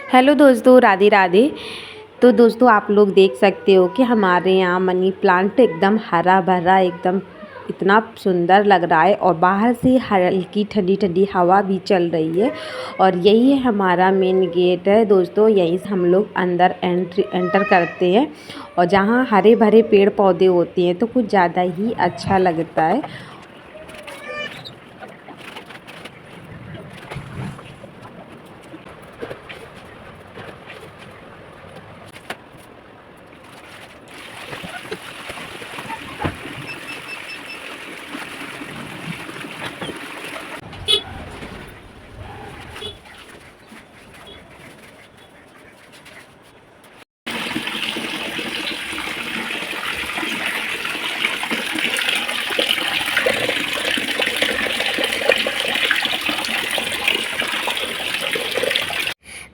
Hello दोस्तों, राधे राधे। तो दोस्तों आप लोग देख सकते हो कि हमारे यहाँ मनी प्लांट एकदम हरा भरा एकदम इतना सुंदर लग रहा है और बाहर से हल्की ठंडी ठंडी हवा भी चल रही है। और यही है हमारा मेन गेट है दोस्तों, यहीं से हम लोग अंदर एंटर करते हैं। और जहाँ हरे भरे पेड़ पौधे होते हैं तो कुछ ज़्यादा ही अच्छा लगता है।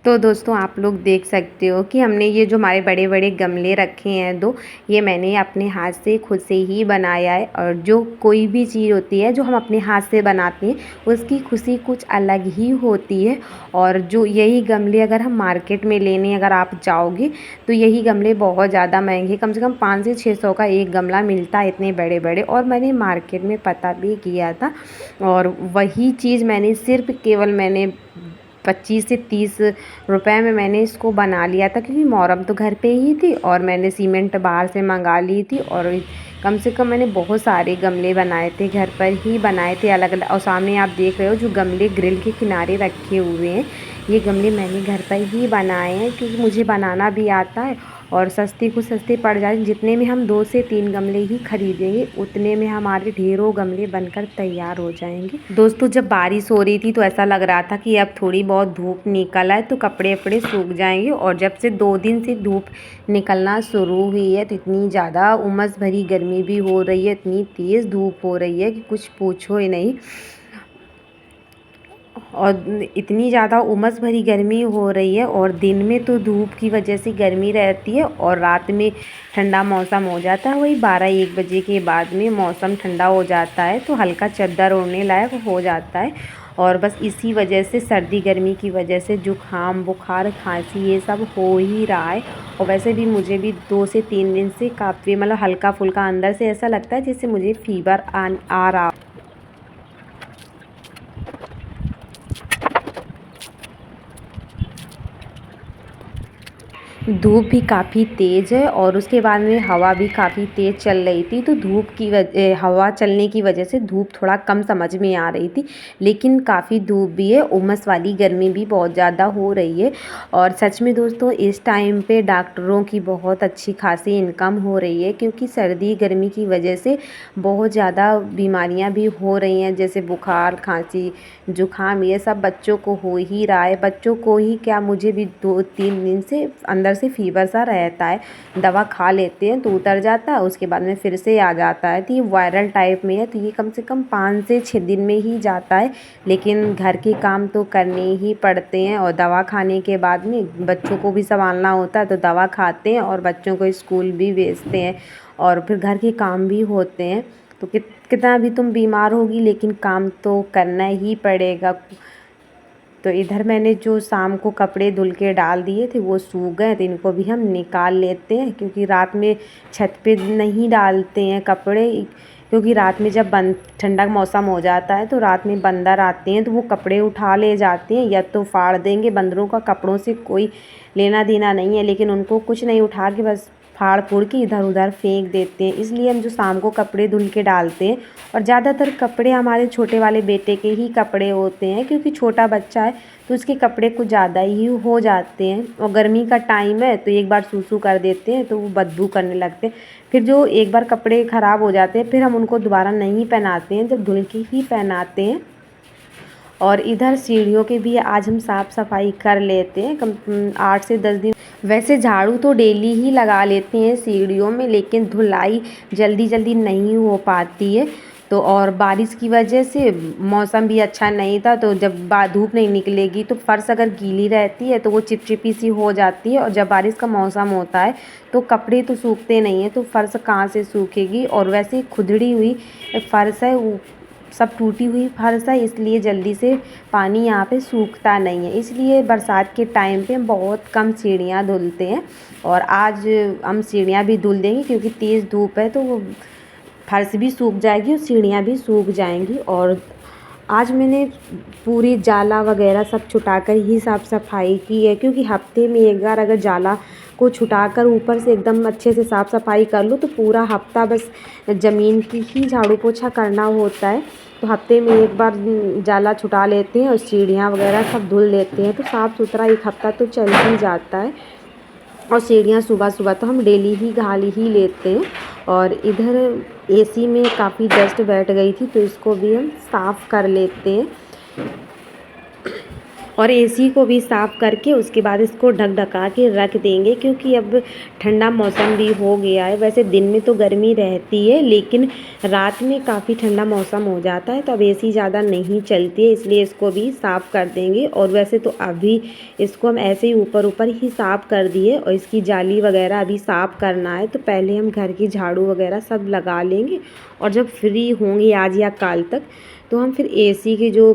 तो दोस्तों आप लोग देख सकते हो कि हमने ये जो हमारे बड़े बड़े गमले रखे हैं दो, ये मैंने अपने हाथ से खुद से ही बनाया है। और जो कोई भी चीज़ होती है जो हम अपने हाथ से बनाते हैं उसकी खुशी कुछ अलग ही होती है। और जो यही गमले अगर हम मार्केट में लेने अगर आप जाओगे तो यही गमले बहुत ज़्यादा महंगे, कम से कम 500 से 600 का एक गमला मिलता है, इतने बड़े बड़े। और मैंने मार्केट में पता भी किया था और वही चीज़ मैंने सिर्फ केवल मैंने 25 से 30 रुपए में मैंने इसको बना लिया था, क्योंकि मोरम तो घर पे ही थी और मैंने सीमेंट बाहर से मंगा ली थी। और कम से कम मैंने बहुत सारे गमले बनाए थे, घर पर ही बनाए थे अलग अलग। और सामने आप देख रहे हो जो गमले ग्रिल के किनारे रखे हुए हैं, ये गमले मैंने घर पर ही बनाए हैं, क्योंकि मुझे बनाना भी आता है और सस्ते को सस्ते पड़ जाए। जितने में हम 2 से 3 गमले ही खरीदेंगे उतने में हमारे ढेरों गमले बनकर तैयार हो जाएंगे। दोस्तों जब बारिश हो रही थी तो ऐसा लग रहा था कि अब थोड़ी बहुत धूप निकल आए तो कपड़े वपड़े सूख जाएंगे। और जब से 2 दिन से धूप निकलना शुरू हुई है तो इतनी ज़्यादा उमस भरी गर्मी भी हो रही है, इतनी तेज़ धूप हो रही है कि कुछ पूछो ही नहीं। और इतनी ज़्यादा उमस भरी गर्मी हो रही है और दिन में तो धूप की वजह से गर्मी रहती है और रात में ठंडा मौसम हो जाता है। वही 12-1 बजे के बाद में मौसम ठंडा हो जाता है तो हल्का चादर ओढ़ने लायक हो जाता है। और बस इसी वजह से सर्दी गर्मी की वजह से जुकाम बुखार खांसी ये सब हो ही रहा है। और वैसे भी मुझे भी 2 से 3 दिन से काफ़ी मतलब हल्का फुल्का अंदर से ऐसा लगता है जैसे मुझे फीवर आ रहा। धूप भी काफ़ी तेज़ है और उसके बाद में हवा भी काफ़ी तेज़ चल रही थी, तो हवा चलने की वजह से धूप थोड़ा कम समझ में आ रही थी। लेकिन काफ़ी धूप भी है, उमस वाली गर्मी भी बहुत ज़्यादा हो रही है। और सच में दोस्तों इस टाइम पे डॉक्टरों की बहुत अच्छी खासी इनकम हो रही है, क्योंकि सर्दी गर्मी की वजह से बहुत ज़्यादा बीमारियां भी हो रही हैं, जैसे बुखार खांसी जुकाम ये सब बच्चों को हो ही रहा है। बच्चों को ही क्या, मुझे भी 2-3 दिन से अंदर से फीवर सा रहता है। दवा खा लेते हैं तो उतर जाता है, उसके बाद में फिर से आ जाता है। तो ये वायरल टाइप में है, तो ये कम से कम 5 से 6 दिन में ही जाता है। लेकिन घर के काम तो करने ही पड़ते हैं और दवा खाने के बाद में बच्चों को भी संभालना होता है, तो दवा खाते हैं और बच्चों को स्कूल भी भेजते हैं और फिर घर के काम भी होते हैं। तो कितना भी तुम बीमार होगी लेकिन काम तो करना ही पड़ेगा। तो इधर मैंने जो शाम को कपड़े धुल के डाल दिए थे वो सूख गए, तो इनको भी हम निकाल लेते हैं, क्योंकि रात में छत पे नहीं डालते हैं कपड़े, क्योंकि रात में जब ठंडा मौसम हो जाता है तो रात में बंदर आते हैं तो वो कपड़े उठा ले जाते हैं या तो फाड़ देंगे। बंदरों का कपड़ों से कोई लेना देना नहीं है, लेकिन उनको कुछ नहीं, उठा के बस फाड़ फूड़ के इधर उधर फेंक देते हैं। इसलिए हम जो शाम को कपड़े धुल के डालते हैं, और ज़्यादातर कपड़े हमारे छोटे वाले बेटे के ही कपड़े होते हैं, क्योंकि छोटा बच्चा है तो उसके कपड़े कुछ ज़्यादा ही हो जाते हैं। और गर्मी का टाइम है तो एक बार सूसू कर देते हैं तो वो बदबू करने लगते हैं। फिर जो एक बार कपड़े ख़राब हो जाते हैं फिर हम उनको दोबारा नहीं पहनाते हैं, जब धुल के ही पहनाते हैं। और इधर सीढ़ियों के भी आज हम साफ़ सफाई कर लेते हैं, कम 8 से 10 दिन। वैसे झाड़ू तो डेली ही लगा लेते हैं सीढ़ियों में, लेकिन धुलाई जल्दी जल्दी नहीं हो पाती है। तो और बारिश की वजह से मौसम भी अच्छा नहीं था, तो जब धूप नहीं निकलेगी तो फर्श अगर गीली रहती है तो वो चिपचिपी सी हो जाती है। और जब बारिश का मौसम होता है तो कपड़े तो सूखते नहीं हैं, तो फर्श कहाँ से सूखेगी। और वैसे खुदड़ी हुई फर्श है, सब टूटी हुई फर्श है, इसलिए जल्दी से पानी यहाँ पे सूखता नहीं है। इसलिए बरसात के टाइम पे बहुत कम सीढ़ियाँ धुलते हैं। और आज हम सीढ़ियाँ भी धुल देंगे क्योंकि तेज़ धूप है, तो वो फर्श भी सूख जाएगी और सीढ़ियाँ भी सूख जाएंगी। और आज मैंने पूरी जाला वगैरह सब छुटाकर ही साफ़ सफाई की है, क्योंकि हफ्ते में एक बार अगर जाला को छुटाकर ऊपर से एकदम अच्छे से साफ़ सफाई कर लो तो पूरा हफ्ता बस ज़मीन की ही झाड़ू पोछा करना होता है। तो हफ्ते में एक बार जाला छुटा लेते हैं और सीढ़ियाँ वगैरह सब धुल लेते हैं, तो साफ़ सुथरा एक हफ्ता तो चल ही जाता है। और सीढ़ियाँ सुबह सुबह तो हम डेली ही घाल ही लेते हैं। और इधर एसी में काफ़ी डस्ट बैठ गई थी, तो इसको भी हम साफ़ कर लेते हैं। और एसी को भी साफ़ करके उसके बाद इसको ढका के रख देंगे, क्योंकि अब ठंडा मौसम भी हो गया है। वैसे दिन में तो गर्मी रहती है, लेकिन रात में काफ़ी ठंडा मौसम हो जाता है, तो अब एसी ज़्यादा नहीं चलती है, इसलिए इसको भी साफ़ कर देंगे। और वैसे तो अभी इसको हम ऐसे ही ऊपर ऊपर ही साफ़ कर दिए, और इसकी जाली वगैरह अभी साफ़ करना है, तो पहले हम घर की झाड़ू वगैरह सब लगा लेंगे। और जब फ्री होंगे आज या कल तक, तो हम फिर एसी की जो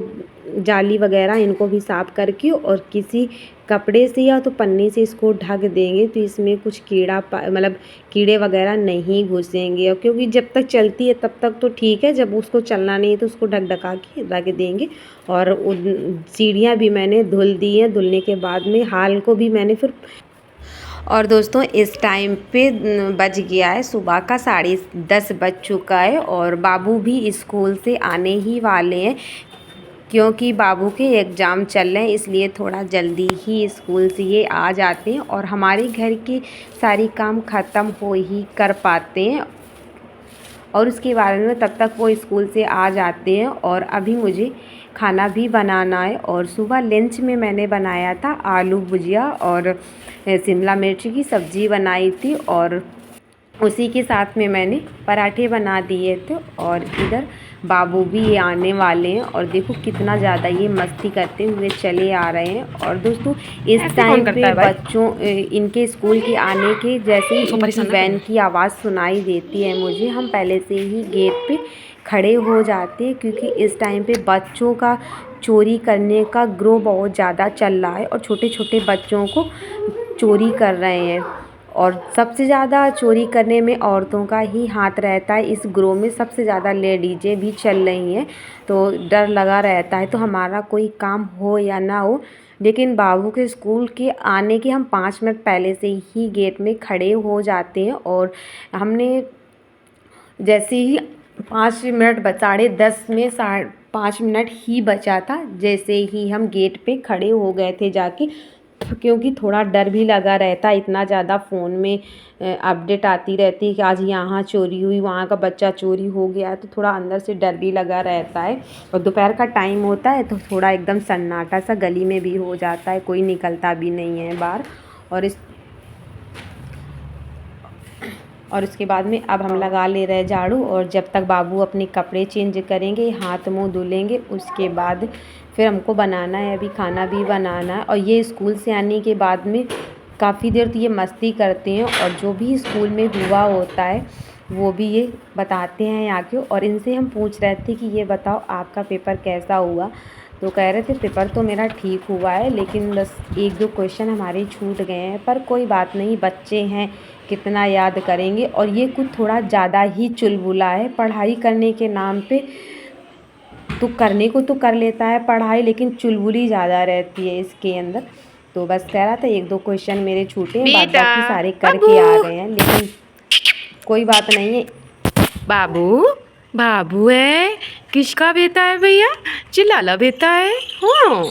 जाली वगैरह इनको भी साफ़ करके और किसी कपड़े से या तो पन्नी से इसको ढक देंगे, तो इसमें कुछ मतलब कीड़े वगैरह नहीं घुसेंगे। और क्योंकि जब तक चलती है तब तक तो ठीक है, जब उसको चलना नहीं है तो उसको ढका के रख देंगे। और सीढ़ियाँ भी मैंने धुल दी हैं, धुलने के बाद में हाल को भी मैंने फिर। और दोस्तों इस टाइम पे बज गया है सुबह का 10:30 बज चुका है, और बाबू भी स्कूल से आने ही वाले हैं, क्योंकि बाबू के एग्ज़ाम चल रहे हैं, इसलिए थोड़ा जल्दी ही स्कूल से ये आ जाते हैं और हमारे घर के सारी काम ख़त्म हो ही कर पाते हैं। और उसके बारे में तब तक वो स्कूल से आ जाते हैं। और अभी मुझे खाना भी बनाना है। और सुबह लंच में मैंने बनाया था आलू भुजिया और शिमला मिर्च की सब्ज़ी बनाई थी, और उसी के साथ में मैंने पराठे बना दिए थे। और इधर बाबू भी आने वाले हैं, और देखो कितना ज़्यादा ये मस्ती करते हुए चले आ रहे हैं। और दोस्तों इस टाइम पे बच्चों इनके स्कूल के आने के जैसे ही वैन की आवाज़ सुनाई देती है मुझे, हम पहले से ही गेट पे खड़े हो जाते हैं, क्योंकि इस टाइम पे बच्चों का चोरी करने का ग्रोह बहुत ज़्यादा चल रहा है, और छोटे छोटे बच्चों को चोरी कर रहे हैं। और सबसे ज़्यादा चोरी करने में औरतों का ही हाथ रहता है। इस ग्रोह में सबसे ज़्यादा लेडीज़ें भी चल रही हैं, तो डर लगा रहता है। तो हमारा कोई काम हो या ना हो, लेकिन बाबू के स्कूल के आने के हम 5 मिनट पहले से ही गेट में खड़े हो जाते हैं। और हमने जैसे ही 5 मिनट 10:30 में 5 मिनट ही बचा था, जैसे ही हम गेट पे खड़े हो गए थे जाके, क्योंकि थोड़ा डर भी लगा रहता है। इतना ज़्यादा फ़ोन में अपडेट आती रहती है कि आज यहाँ चोरी हुई, वहाँ का बच्चा चोरी हो गया, तो थोड़ा अंदर से डर भी लगा रहता है। और दोपहर का टाइम होता है तो थोड़ा एकदम सन्नाटा सा गली में भी हो जाता है, कोई निकलता भी नहीं है बाहर। और इसके बाद में अब हम लगा ले रहे हैं झाड़ू, और जब तक बाबू अपने कपड़े चेंज करेंगे, हाथ मुँह धुलेंगे, उसके बाद फिर हमको बनाना है, अभी खाना भी बनाना है। और ये स्कूल से आने के बाद में काफ़ी देर तो ये मस्ती करते हैं, और जो भी स्कूल में हुआ होता है वो भी ये बताते हैं आके। और इनसे हम पूछ रहे थे कि ये बताओ आपका पेपर कैसा हुआ, तो कह रहे थे पेपर तो मेरा ठीक हुआ है, लेकिन बस 1-2 क्वेश्चन हमारे छूट गए हैं। पर कोई बात नहीं, बच्चे हैं, कितना याद करेंगे। और ये कुछ थोड़ा ज़्यादा ही चुलबुला है पढ़ाई करने के नाम पे, तो करने को तो कर लेता है पढ़ाई, लेकिन चुलबुली ज़्यादा रहती है इसके अंदर। तो बस कह रहा था 1-2 क्वेश्चन मेरे छूटे हैं, बाद बाकी सारे करके आ गए हैं, लेकिन कोई बात नहीं है। बाबू बाबू है, किसका बेटा है भैया? चिल्लाला बेटा है। हाँ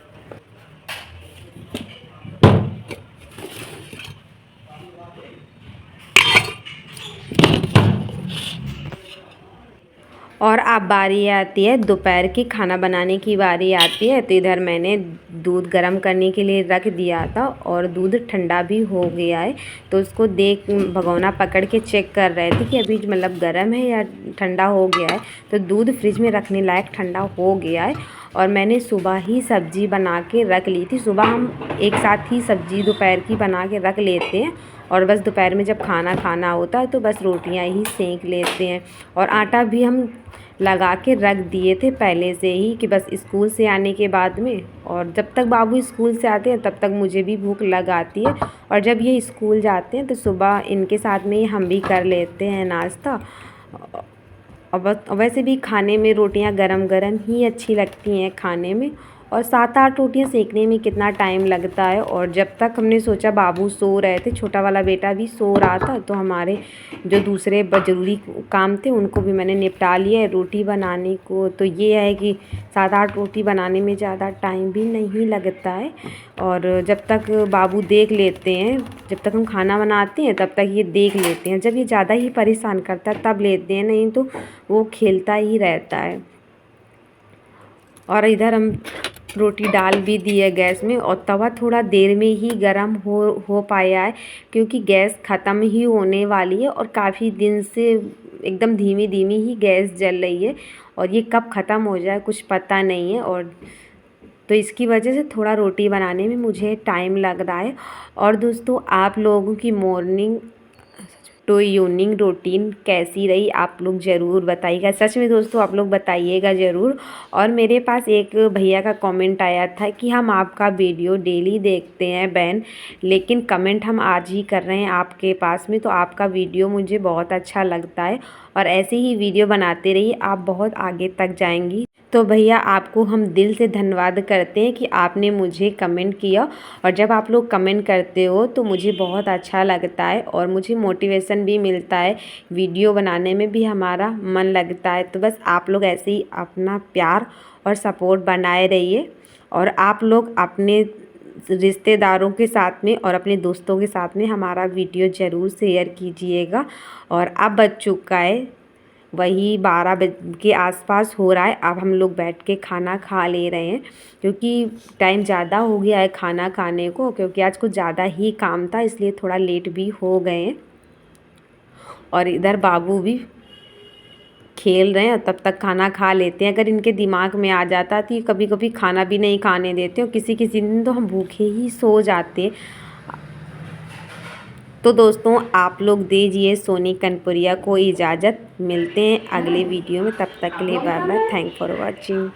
और अब बारी आती है दोपहर की खाना बनाने की बारी आती है। तो इधर मैंने दूध गर्म करने के लिए रख दिया था, और दूध ठंडा भी हो गया है, तो उसको देख भगोना पकड़ के चेक कर रहे थे कि अभी मतलब गर्म है या ठंडा हो गया है। तो दूध फ्रिज में रखने लायक ठंडा हो गया है। और मैंने सुबह ही सब्ज़ी बना के रख ली थी। सुबह हम एक साथ ही सब्ज़ी दोपहर की बना के रख लेते हैं, और बस दोपहर में जब खाना खाना होता है तो बस रोटियां ही सेंक लेते हैं। और आटा भी हम लगा के रख दिए थे पहले से ही कि बस स्कूल से आने के बाद में, और जब तक बाबू स्कूल से आते हैं तब तक मुझे भी भूख लग आती है। और जब ये स्कूल जाते हैं तो सुबह इनके साथ में ही हम भी कर लेते हैं नाश्ता। और बस वैसे भी खाने में रोटियां गरम गरम ही अच्छी लगती हैं खाने में, और 7-8 रोटियां सेकने में कितना टाइम लगता है। और जब तक हमने सोचा बाबू सो रहे थे, छोटा वाला बेटा भी सो रहा था, तो हमारे जो दूसरे ज़रूरी काम थे उनको भी मैंने निपटा लिया है रोटी बनाने को। तो ये है कि 7-8 रोटी बनाने में ज़्यादा टाइम भी नहीं लगता है। और जब तक बाबू देख लेते हैं, जब तक हम खाना बनाते हैं तब तक ये देख लेते हैं। जब ये ज़्यादा ही परेशान करता है तब लेते हैं, नहीं तो वो खेलता ही रहता है। और इधर हम रोटी डाल भी दी है गैस में, और तवा थोड़ा देर में ही गरम हो पाया है क्योंकि गैस ख़त्म ही होने वाली है। और काफ़ी दिन से एकदम धीमी धीमी ही गैस जल रही है, और ये कब ख़त्म हो जाए कुछ पता नहीं है। और तो इसकी वजह से थोड़ा रोटी बनाने में मुझे टाइम लग रहा है। और दोस्तों, आप लोगों की मॉर्निंग तो इवनिंग रूटीन कैसी रही आप लोग ज़रूर बताइएगा। सच में दोस्तों आप लोग बताइएगा ज़रूर। और मेरे पास एक भैया का कमेंट आया था कि हम आपका वीडियो डेली देखते हैं बहन, लेकिन कमेंट हम आज ही कर रहे हैं आपके पास में, तो आपका वीडियो मुझे बहुत अच्छा लगता है और ऐसे ही वीडियो बनाते रहिए, आप बहुत आगे तक जाएंगी। तो भैया आपको हम दिल से धन्यवाद करते हैं कि आपने मुझे कमेंट किया। और जब आप लोग कमेंट करते हो तो मुझे बहुत अच्छा लगता है और मुझे मोटिवेशन भी मिलता है, वीडियो बनाने में भी हमारा मन लगता है। तो बस आप लोग ऐसे ही अपना प्यार और सपोर्ट बनाए रहिए, और आप लोग अपने रिश्तेदारों के साथ में और अपने दोस्तों के साथ में हमारा वीडियो ज़रूर शेयर कीजिएगा। और अब बज चुका है वही 12 के आसपास हो रहा है। अब हम लोग बैठ के खाना खा ले रहे हैं क्योंकि टाइम ज़्यादा हो गया है खाना खाने को, क्योंकि आज कुछ ज़्यादा ही काम था इसलिए थोड़ा लेट भी हो गए हैं। और इधर बाबू भी खेल रहे हैं, तब तक खाना खा लेते हैं। अगर इनके दिमाग में आ जाता तो ये कभी कभी खाना भी नहीं खाने देते, और किसी किसी दिन तो हम भूखे ही सो जाते हैं। तो दोस्तों आप लोग दीजिए सोनी कनपुरिया को इजाज़त, मिलते हैं अगले वीडियो में, तब तक के लिए bye bye, thank for watching.